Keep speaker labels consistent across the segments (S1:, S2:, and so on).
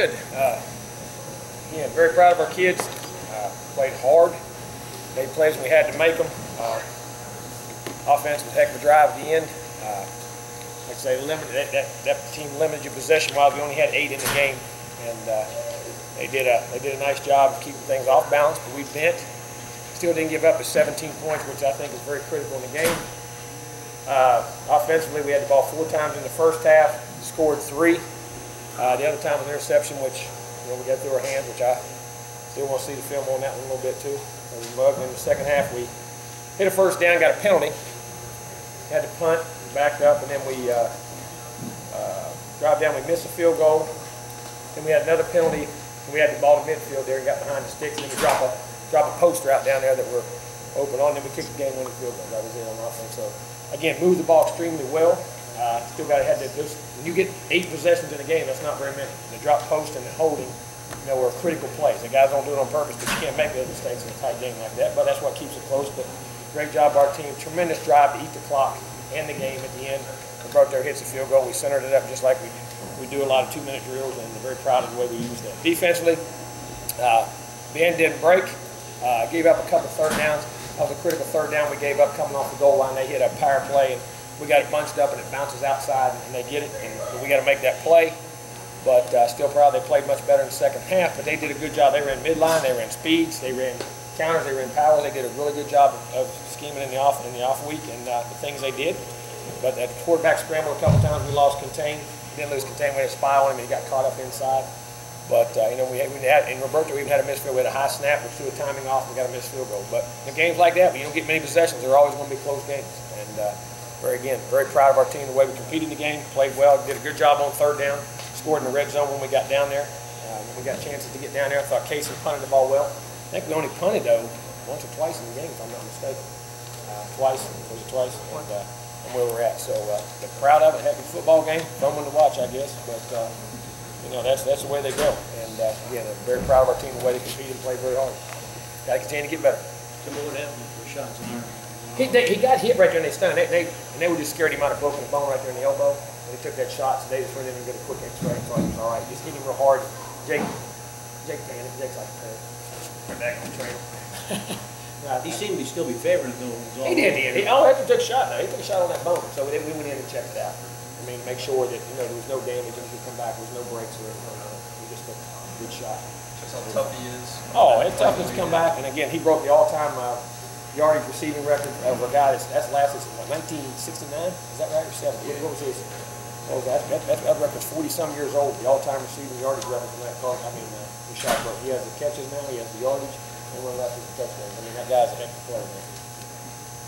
S1: good. Again, very proud of our kids. Played hard, made plays when we had to make them. Offense was a heck of a drive at the end. Like I say, that team limited your possession-wise. We only had 8 in the game, and they did a nice job of keeping things off balance. But we bent. Still didn't give up at 17 points, which I think is very critical in the game. Offensively, we had the ball 4 times in the first half, scored 3. The other time was an interception, which we got through our hands, which I still want to see the film on that one a little bit too. We mugged in the second half. We hit a first down, got a penalty, had to punt, backed up, and then we dropped down. We missed a field goal. Then we had another penalty. And we had the ball in midfield there and got behind the sticks. And then we drop a poster out down there that we're open on. Then we kicked the game-winning field goal. That was it on offense. So again, moved the ball extremely well. Still got to have that. When you get 8 possessions in a game, that's not very many. The drop post and the holding, were critical plays. The guys don't do it on purpose, but you can't make those mistakes in a tight game like that. But that's what keeps it close. But great job, our team. Tremendous drive to eat the clock and the game at the end. Roberto hits a field goal. We centered it up just like we do a lot of 2-minute drills, and we're very proud of the way we use that. Defensively, the end didn't break. Gave up a couple third downs. That was a critical third down we gave up coming off the goal line. They hit a power play, and we got it bunched up, and it bounces outside, and they get it, and we got to make that play. But still proud. They played much better in the second half, but they did a good job. They ran midline, they ran speeds, they ran counters, they ran powers. They did a really good job of scheming in the off week and the things they did. But at the quarterback scramble a couple times, we lost contain. Didn't lose contain. We had a spy on him, and he got caught up inside. But we had, and Roberto even had a missed field. We had a high snap, which threw a timing off. We got a missed field goal. But in games like that, when you don't get many possessions, they're always going to be close games. And very proud of our team, the way we competed in the game, played well, did a good job on third down, scored in the red zone when we got down there. When we got chances to get down there, I thought Casey punted the ball well. I think we only punted though once or twice in the game, if I'm not mistaken. Twice, and where we're at. So proud of it. Heck of a football game, fun one to watch, I guess. But that's the way they go. And again, I'm very proud of our team, the way they competed and played very hard. Got to continue to get better.
S2: So what happened for shots in there?
S1: He got hit right there and they stunned. They were just scared he might have broken the bone right there in the elbow. And they took that shot, so they just went in and did a quick X-ray. So he was all right. Just hit him real hard. Jake panicked. Jake's like a fan. Right back on the trail.
S2: He seemed to still be favoring though.
S1: He did. He took a shot. He took a shot on that bone. So we went in and checked it out. I mean, make sure that there was no damage and he could come back. There was no breaks or anything. He just took a good shot.
S3: That's how tough he is.
S1: Oh, it's tough to come back. And again, he broke the all-time yardage receiving record of a guy that's lasted since 1969. Is that right? Or 70? What was his? That record's 40-some years old. The all-time receiving yardage record from that part. I mean, the shot broke. He has the catches now. He has the yardage. And one left with the touchdowns. I mean, that guy's a heck of a player, man.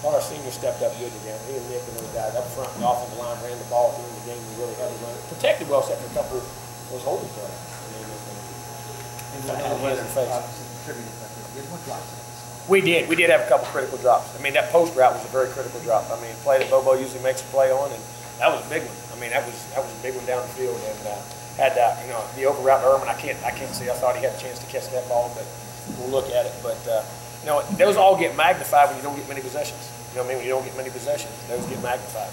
S1: Thought our seniors stepped up good again. He and Nick and those guys up front and off on the line ran the ball at the end of the game. We really had to run it. Protected well, except for a couple of those holding plays. We did have a couple critical drops. I mean, that post route was a very critical drop. I mean, play that Bobo usually makes a play on, and that was a big one. I mean, that was a big one down the field, and had the over route to Irvin. I can't see. I thought he had a chance to catch that ball, but we'll look at it. But those all get magnified when you don't get many possessions. You know what I mean? When you don't get many possessions, those get magnified.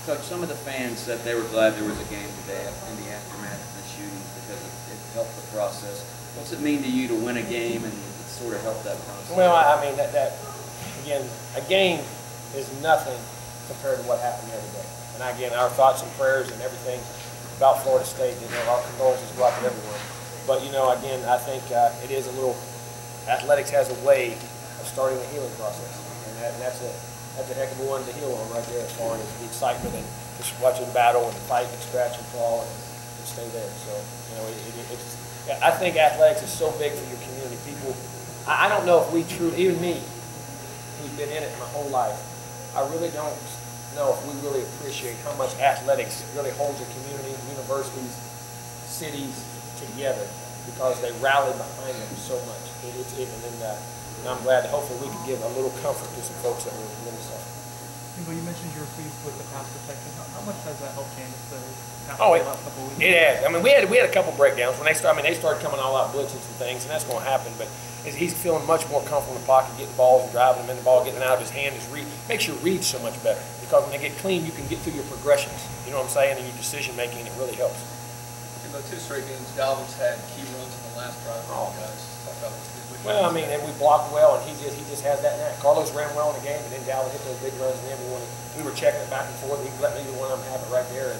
S4: Coach, some of the fans said they were glad there was a game today in the aftermath of the shootings because it helped the process. What's it mean to you to win a game and sort of help that process?
S1: Well, I mean, that again, a game is nothing compared to what happened the other day. And again, our thoughts and prayers and everything about Florida State, our condolences go out to everyone. But, again, I think it is a little, athletics has a way of starting a healing process. And that's a heck of a one to heal on right there as far as the excitement and just watching battle and fight and scratch and claw and stay there. So, I think athletics is so big for your community. People, I don't know if we truly, even me, who's been in it my whole life, I really don't know if we really appreciate how much athletics really holds a community, universities, cities together because they rally behind them so much. And I'm glad that hopefully we can give a little comfort to some folks that were really suffering.
S5: Jimbo, you mentioned you were pleased with the pass protection. How much has that helped Candace the last couple weeks?
S1: It has. I mean, we had a couple breakdowns when they started coming all out blitzing some things, and that's going to happen. But he's feeling much more comfortable in the pocket, getting balls and driving them in the ball, getting it out of his hand. Makes your read so much better because when they get clean, you can get through your progressions. You know what I'm saying? And your decision making, it really helps.
S3: Jimbo, 2 straight games, Dalvin's had key runs in the last drive for you guys. Talk about what you did.
S1: Well, I mean, and we blocked well, and he just has that knack. Carlos ran well in the game, and then Dalvin hit those big runs, and then we were checking it back and forth. He let neither one of them have it right there,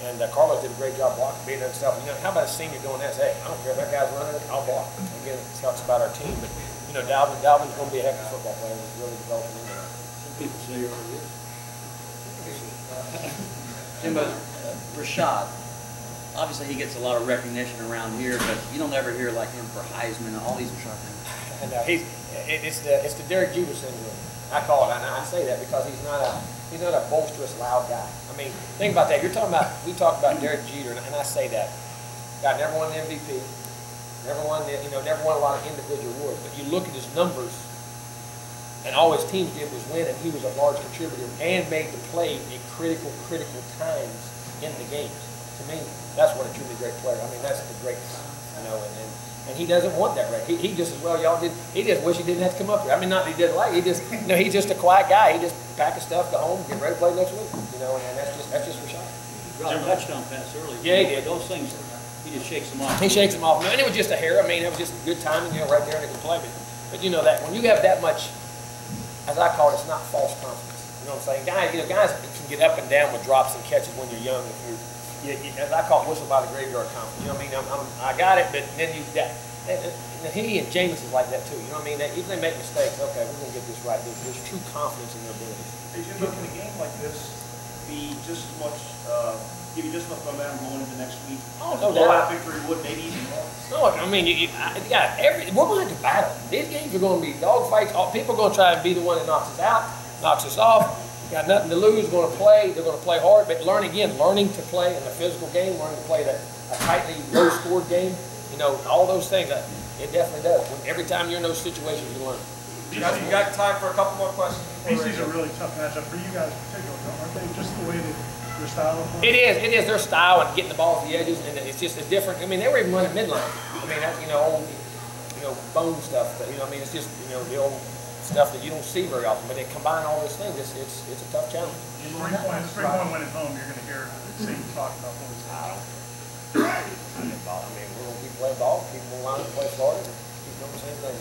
S1: and Carlos did a great job blocking, being himself. You know, how about a senior doing that? Hey, I don't care if that guy's running it, I'll block. Again, it talks about our team, but you know, Dalvin's going to be a heck of a football player. He's really developing into that.
S2: Some people say you're already is.
S4: Jimbo, Rashad, obviously he gets a lot of recognition around here, but you don't ever hear like him for Heisman and all these things.
S1: And it's the Derek Jeter syndrome. I call it, and I say that because he's not a boisterous, loud guy. I mean, think about that. We talk about Derek Jeter, and I say that. Guy never won an MVP, never won a lot of individual awards. But you look at his numbers, and all his teams did was win, and he was a large contributor and made the play at critical times in the games. To me, that's what a truly great player. I mean, that's the greatness, you know. And he doesn't want that, right? He just as well, y'all did. He just wish he didn't have to come up here. I mean, not that he didn't like it. He just, you know, he's just a quiet guy. He just pack his stuff, go home, get ready to play next week. You know, and that's just Rashad.
S2: He dropped a touchdown pass early.
S1: Yeah, he did.
S2: Those things, he just shakes them off.
S1: He shakes them off. And it was just a hair. I mean, it was just good timing, you know, right there, and it could play. But you know that when you have that much, as I call it, it's not false confidence. You know what I'm saying? Guys can get up and down with drops and catches when you're young. If as I call it, whistle by the graveyard confidence. You know what I mean? I got it, but then you got. And he and Jameis is like that too. You know what I mean? Even if they make mistakes, okay, we're going to get this right. There's true confidence in their abilities.
S6: Hey, Jimbo, can a game like this be just as much, give you just enough momentum going into next week?
S1: Oh, no doubt.
S6: Victory would, maybe even more.
S1: No, I mean, we're going to battle. These games are going to be dog fights. People are going to try and be the one that knocks us out, knocks us off. Got nothing to lose. Going to play. They're going to play hard, but learning to play in a physical game, learning to play a tightly low-scored game. You know, all those things, it definitely does. Every time you're in those situations, you learn.
S3: You got time for a couple more questions?
S6: BC's a really tough matchup for you guys in particular, aren't they? Just the way that their style of play?
S1: It is their style and getting the ball at the edges, and it's just a different. I mean, they were even running midline. I mean, that's old, bone stuff. But I mean, it's just the old stuff that you don't see very often. But they combine all those things. It's a tough challenge.
S6: The 3-point win at home, you're going to hear Saban talk about what he's
S1: I mean, we're going to keep playing ball, keep line up, play Florida, and keep doing the same thing.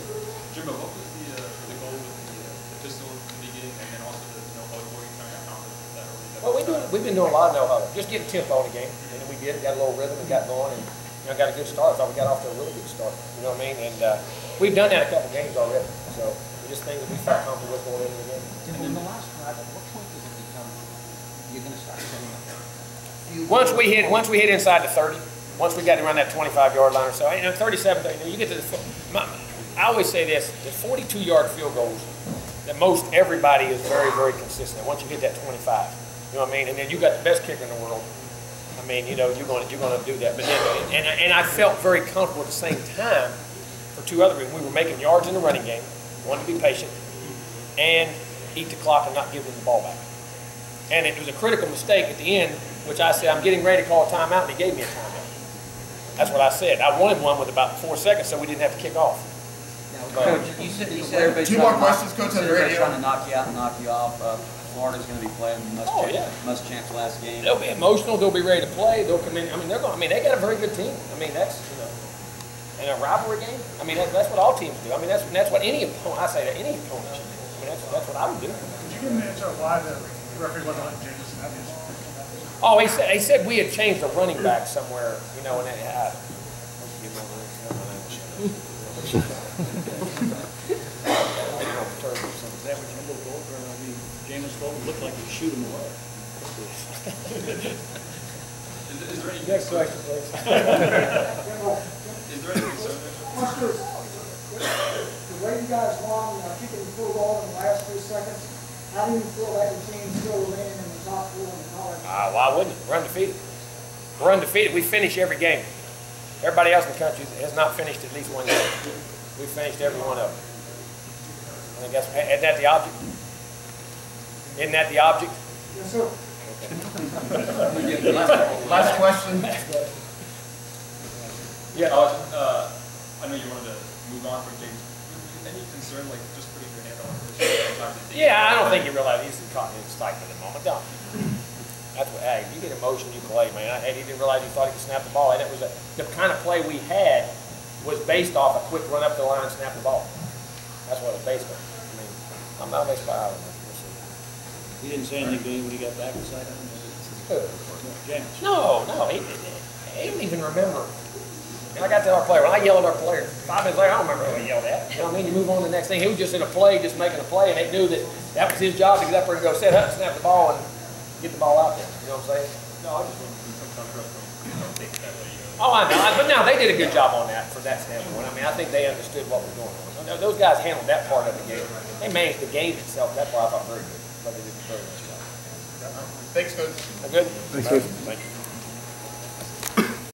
S7: Jimbo, what was the goal with the pistol in the beginning, and then also the no-huddle? Were you trying to accomplish that early?
S1: Well, we've been doing a lot of no-huddle, just getting tempo in the game, and then we got a little rhythm and got going, and got a good start. I thought we got off to a really good start. You know what I mean? And we've done that a couple games already, so just things that we felt comfortable with going into the game.
S8: And in the last drive, at what point does it become you're going to start setting up?
S1: Once we hit inside the 30, once we got to run that 25-yard line or so, 37, you get to I always say this, the 42-yard field goals, that most everybody is very, very consistent. Once you hit that 25, you know what I mean? And then you got the best kicker in the world. I mean, you're going to do that. But then, and I felt very comfortable at the same time for two other reasons. We were making yards in the running game, wanted to be patient, and eat the clock and not give them the ball back. And it was a critical mistake at the end, which I said, I'm getting ready to call a timeout, and he gave me a timeout. That's what I said. I wanted one with about 4 seconds, so we didn't have to kick off.
S4: Coach, you said everybody's
S3: Two more questions, Coach, on the radio.
S4: Trying to knock you out and knock you off. Florida's going to be playing must chance last game.
S1: They'll be emotional. They'll be ready to play. They'll come in. I mean, they got a very good team. I mean, that's in a rivalry game. I mean, that's what all teams do. I mean, that's what any opponent. I say that any opponent should do. I mean, that's what I would do.
S6: Could you give me an answer why the referee wasn't letting Jameis have his?
S1: Oh, he said we had changed a running back somewhere. And that had.
S2: Is that what Jimbo told her? I mean, Jameis told him, looked like he'd shoot him away.
S7: Is there any
S1: Next question, please.
S7: Is there any concern?
S9: The way you guys won, kicking the field goal in the last 3 seconds, how do you feel that the team still remaining in the top 4 in the college?
S1: Why wouldn't it? We're undefeated. We're undefeated. We finish every game. Everybody else in the country has not finished at least one game. We finished every one of them. I guess, isn't that the object? Isn't that the object?
S9: Yes, sir.
S1: Okay.
S3: Last question.
S1: Yeah.
S7: I know you wanted to move on from James. Any concern, like just putting your hand on it?
S1: Yeah, I don't think you realize he's caught in excitement at the moment. Don't. That's what, hey, you get emotion, you play, man. He didn't realize he thought he could snap the ball. And it was the kind of play we had was based off a quick run up the line and snap the ball. That's what it was based on. I mean, I'm not amazed by Ireland.
S2: He didn't say anything to you when he got back inside of him? James?
S1: No, he didn't even remember. And I got to tell our player, when I yelled at our player, 5 minutes later, I don't remember who I yelled at. You know what I mean? You move on to the next thing. He was just in a play, just making a play, and they knew that that was his job to get up there and go set up, snap the ball, and get the ball out there. You know what I'm saying?
S7: No, I just want to do some contrast from take it that way.
S1: Oh, I know. But no, they did a good job on that from that standpoint. I mean, I think they understood what was going on. Those guys handled that part of the game. They managed the game itself. That part I thought very good. But they did a very nice job.
S7: Thanks, Coach.
S1: Good?
S10: Thanks, Coach.
S1: Thank you.